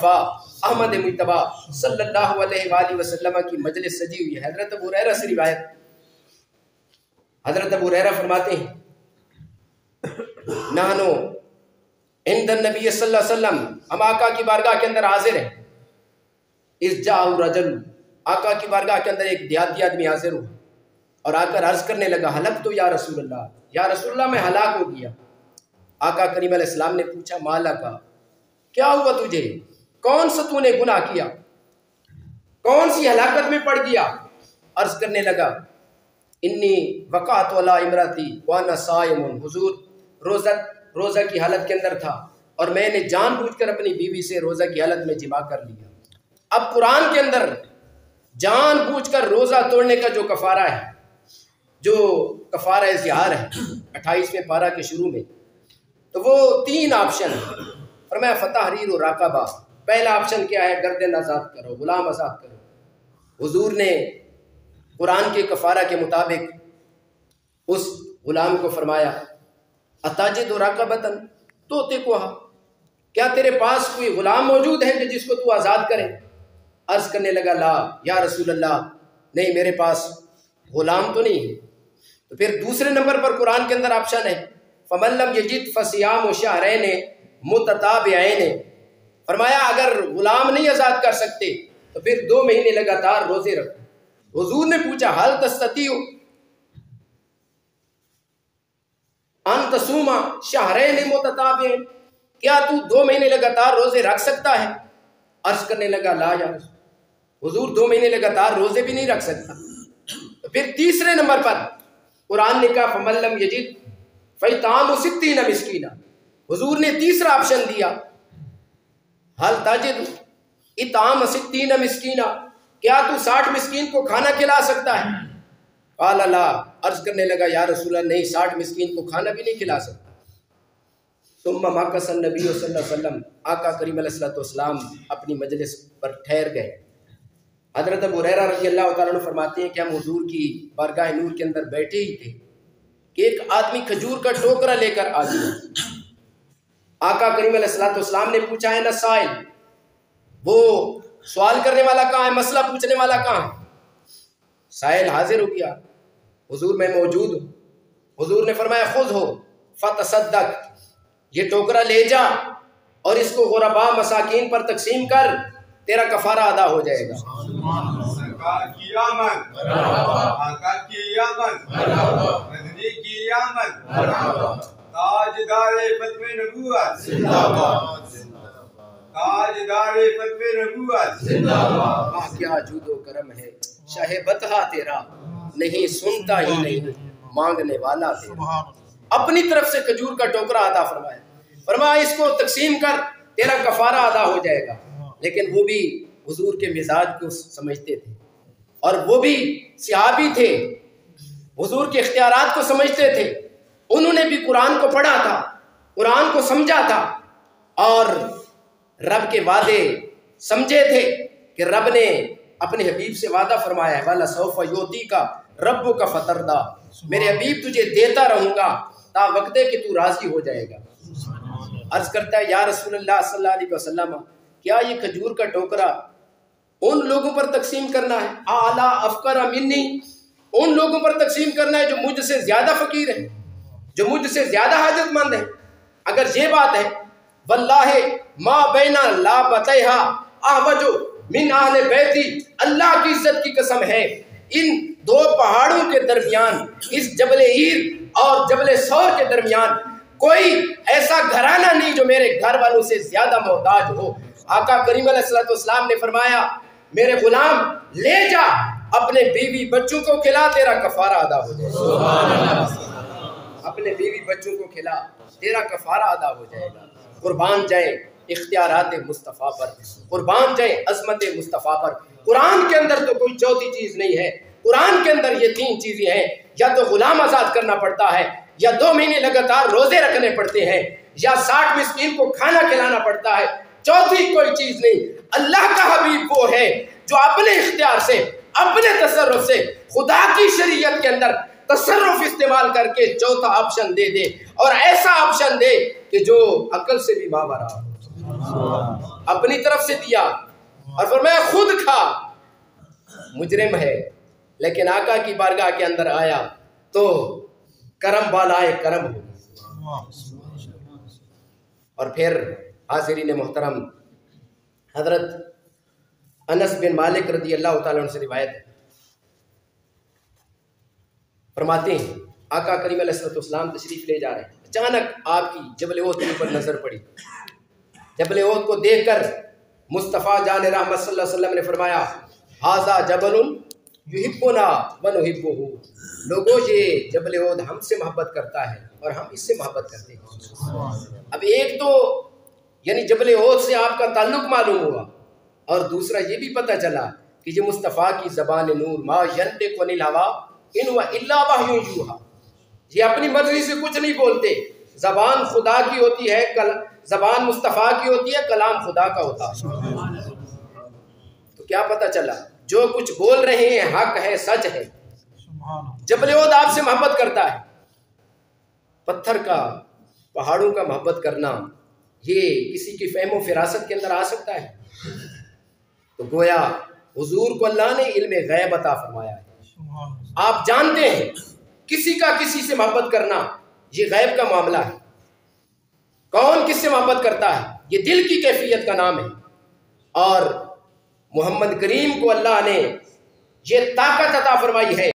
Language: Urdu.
مصطفیٰ احمد مجتبیٰ صلی اللہ علیہ وآلہ وسلم کی مجلس سجی ہوئی ہے۔ حضرت ابو ہریرہ سے روایت، حضرت ابو ہریرہ فرماتے ہیں نحنو عند النبی صلی اللہ علیہ وسلم، ہم آقا کی بارگاہ کے اندر حاضر ہیں، اذ جاء رجل، آقا کی بارگاہ کے اندر ایک دیہاتی آدمی حاضر ہوا اور آ کر عرض کرنے لگا ہلک تو یا رسول اللہ، یا رسول اللہ میں ہلاک ہو گیا۔ آقا کریم علیہ السلام نے پوچھا مالا کا، کیا ہوا تجھے، کون سا تو نے گناہ کیا، کون سی ہلاکت میں پڑ گیا؟ عرض کرنے لگا انی وقعت علی امراتی وانا صائم، حضور روزہ کی حالت کے اندر تھا اور میں نے جان بوجھ کر اپنی بیوی سے روزہ کی حالت میں جماع کر لیا۔ اب قرآن کے اندر جان بوجھ کر روزہ توڑنے کا جو کفارہ ہے، جو کفارہ زہار ہے 28ویں پارہ کے شروع میں، تو وہ 3 آپشن ہے۔ فرمایا فتحریر و راقبہ، پہلا آپشن کیا ہے، گردن آزاد کرو، غلام آزاد کرو۔ حضور نے قرآن کے کفارہ کے مطابق اس غلام کو فرمایا اتاجد راقبتن توتقها، کیا تیرے پاس کوئی غلام موجود ہے کہ جس کو تو آزاد کرے؟ عرض کرنے لگا لا یا رسول اللہ، نہیں میرے پاس غلام تو نہیں ہے۔ تو پھر دوسرے نمبر پر قرآن کے اندر آپشن ہے فمن لم یجد فصیام شہرین متتابعین، فرمایا اگر غلام نہیں آزاد کر سکتے تو پھر 2 مہینے لگاتار روزے رکھو۔ حضور نے پوچھا حل تستطیع ان تصوم شہرین متتابعین، کیا تو 2 مہینے لگاتار روزے رکھ سکتا ہے؟ عرض کرنے لگا لا یا رسول، حضور 2 مہینے لگاتار روزے بھی نہیں رکھ سکتا۔ تو پھر تیسرے نمبر پر قرآن نے کہا فمن لم یجد فاطعام 60 مسکینہ، حضور نے تیسرا آپشن دیا حل تجد اطعام 60 مسکینہ، کیا تو 60 مسکین کو کھانا کھلا سکتا ہے؟ قال لا، عرض کرنے لگا یا رسول اللہ نہیں 60 مسکین کو کھانا بھی نہیں کھلا سکتا۔ ثم مکث النبی صلی اللہ علیہ وسلم، آقا کریم علیہ السلام اپنی مجلس پر ٹھہر گئے۔ حضرت ابو ہریرہ رضی اللہ تعالیٰ عنہ فرماتے ہیں کہ ہم حضور کی بارگاہ نور کے اندر بیٹھے ہی تھے کہ ایک آدمی کھجور کا ٹوکرا لے کر آ گیا۔ آقا کریم علیہ السلام نے پوچھا ہے نا سائل، وہ سوال کرنے والا کہاں ہے، مسئلہ پوچھنے والا کہاں ہے؟ سائل حاضر ہو گیا، حضور میں موجود ہوں۔ حضور نے فرمایا خذ ہو فتصدق، یہ ٹوکرا لے جا اور اس کو غرباء مساکین پر تقسیم کر، تیرا کفارہ ادا ہو جائے گا۔ سرکار کی آمد، آقا کی آمد، مدنی کی آمد، تاجدار ختم نبوت زندہ باد، تاجدار ختم نبوت زندہ باد۔ کیا جود و کرم ہے شاہ بطحہ تیرا، نہیں سنتا ہی نہیں مانگنے والا تیرا۔ اپنی طرف سے کھجور کا ٹوکرا عطا فرمایا، فرمایا اس کو تقسیم کر، تیرا کفارہ ادا ہو جائے گا۔ لیکن وہ بھی حضور کے مزاج کو سمجھتے تھے اور وہ بھی صحابی تھے، حضور کے اختیارات کو سمجھتے تھے، انہوں نے بھی قرآن کو پڑھا تھا، قرآن کو سمجھا تھا اور رب کے وعدے سمجھے تھے کہ رب نے اپنے حبیب سے وعدہ فرمایا ہے وَلَسَوْفَ يُعْطِيكَ رَبُّكَ فَتَرْضَىٰ، میرے حبیب تجھے دیتا رہوں گا تا وقت ہے کہ تو راضی ہو جائے گا۔ عرض کرتا ہے یا رسول اللہ صلی اللہ علیہ وسلم، کیا یہ کھجور کا ٹوکرا ان لوگوں پر تقسیم کرنا ہے اعلیٰ افقر منی، ان لوگوں پر تقسیم کرنا ہے جو مجھ سے زیادہ فقیر ہیں، جو مجھ سے زیادہ حاجت مند ہیں؟ اگر یہ بات ہے واللہ ما بین لابتیہا احوج من اہل بیتی، اللہ کی عزت کی قسم ہے ان 2 پہاڑوں کے درمیان، اس جبل عیر اور جبل ثور کے درمیان کوئی ایسا گھرانہ نہیں جو میرے گھر والوں سے زیادہ محتاج ہو۔ آقا کریم علیہ السلام نے فرمایا میرے غلام لے جا، اپنے بیوی بچوں کو کھلا، تیرا کفارہ ادا ہو جائے گا۔ اپنے بیوی بچوں کو کھلا، تیرا کفارہ ادا ہو جائے گا۔ قربان جائیں اختیارات مصطفیٰ پر، قربان جائیں عظمت مصطفیٰ پر۔ قرآن کے اندر تو کوئی چوتھی چیز نہیں ہے، قرآن کے اندر یہ 3 چیزیں ہیں، یا تو غلام آزاد کرنا پڑتا ہے، یا 2 مہینے لگاتار روزے رکھنے پڑتے ہیں، یا 60 مسکین کو کھانا کھلانا پڑتا ہے، چوتھی کوئی چیز نہیں۔ اللہ کا حبیب وہ ہے جو اپنے اختیار سے، اپنے تصرف سے خدا کی شریعت کے اندر تصرف استعمال کر کے چوتھا آپشن دے دے، اور ایسا آپشن دے کہ جو عقل سے بھی ماورا ہو۔ اپنی طرف سے دیا اور فرمایا خود کھا. مجرم ہے لیکن آقا کی بارگاہ کے اندر آیا تو کرم بالائے کرم ہو. اور پھر حاضرین محترم، حضرت انس بن مالک رضی اللہ تعالیٰ عنہ سے روایت ہے، فرماتے ہیں آقا کریم علیہ السلام تشریف لے جا رہے ہیں، اچانک آپ کی جبل احد کے اوپر نظر پڑی. جبل احد کو دیکھ کر مصطفیٰ جان رحمت صلی اللہ علیہ وسلم نے فرمایا ھذا جبل یحبنا ونحبہ، لوگوں یہ جبل احد ہم سے محبت کرتا ہے اور ہم اس سے محبت کرتے ہیں. اب ایک تو یعنی جبل احد سے آپ کا تعلق معلوم ہوا، اور دوسرا یہ بھی پتہ چلا کہ یہ مصطفیٰ کی زبان نور، ما ینطق عن الہویٰ ان ہوا الا وحی یوحیٰ، یہ اپنی مرضی سے کچھ نہیں بولتے. زبان خدا کی ہوتی ہے، زبان مصطفیٰ کی ہوتی ہے، کلام خدا کا ہوتا ہے. تو کیا پتہ چلا جو کچھ بول رہے ہیں حق ہے، سچ ہے. جبل احد آپ سے محبت کرتا ہے. پتھر کا، پہاڑوں کا محبت کرنا یہ کسی کی فہم و فراست کے اندر آ سکتا ہے؟ تو گویا حضور کو اللہ نے علم غیب عطا فرمایا ہے. آپ جانتے ہیں کسی کا کسی سے محبت کرنا یہ غیب کا معاملہ ہے. کون کس سے محبت کرتا ہے یہ دل کی کیفیت کا نام ہے. اور محمد کریم کو اللہ نے یہ طاقت عطا فرمائی ہے